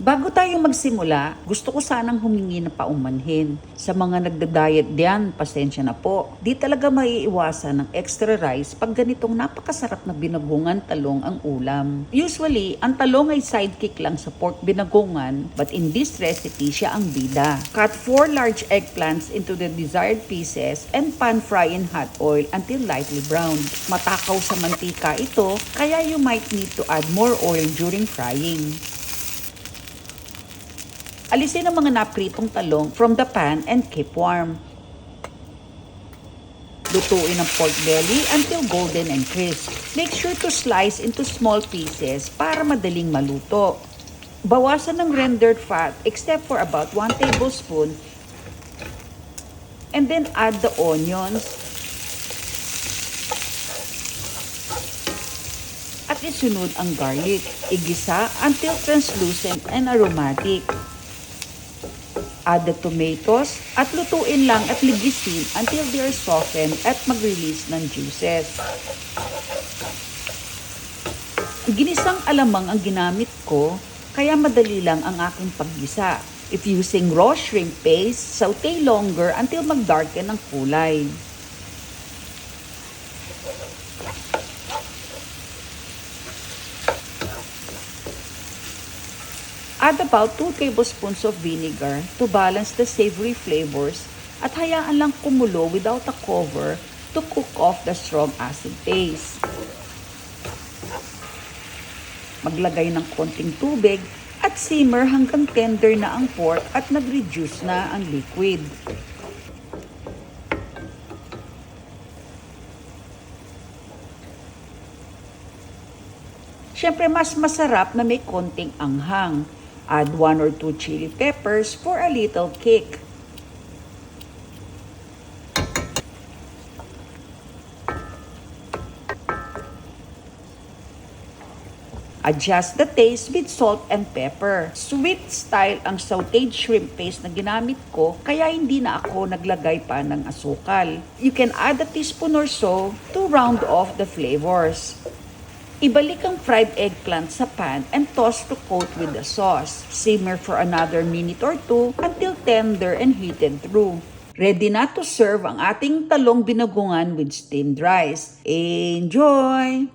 Bago tayo magsimula, gusto ko sanang humingi ng paumanhin. Sa mga nagda-diet diyan, pasensya na po. Di talaga maiiwasan ng extra rice pag ganitong napakasarap na binagungan talong ang ulam. Usually, ang talong ay sidekick lang sa pork binagungan, but in this recipe, siya ang bida. Cut 4 large eggplants into the desired pieces and pan fry in hot oil until lightly brown. Matakaw sa mantika ito, kaya you might need to add more oil during frying. Alisin ang mga napritong talong from the pan and keep warm. Lutuin ang pork belly until golden and crisp. Make sure to slice into small pieces para madaling maluto. Bawasan ng rendered fat except for about 1 tablespoon. And then add the onions. At isunod ang garlic. Igisa until translucent and aromatic. Add the tomatoes at lutuin lang at ligisin until they are softened at mag-release ng juices. Ginisang alamang ang ginamit ko, kaya madali lang ang aking paggisa. If using raw shrimp paste, saute longer until mag-darken ang kulay. Add about 2 tablespoons of vinegar to balance the savory flavors at hayaan lang kumulo without a cover to cook off the strong acid taste. Maglagay ng konting tubig at simmer hanggang tender na ang pork at nag-reduce na ang liquid. Siyempre, mas masarap na may konting anghang. Add 1 or 2 chili peppers for a little kick. Adjust the taste with salt and pepper. Sweet style ang sauteed shrimp paste na ginamit ko, kaya hindi na ako naglagay pa ng asukal. You can add a teaspoon or so to round off the flavors. Ibalik ang fried eggplant sa pan and toss to coat with the sauce. Simmer for another minute or 2 until tender and heated through. Ready na to serve ang ating talong binagungan with steamed rice. Enjoy!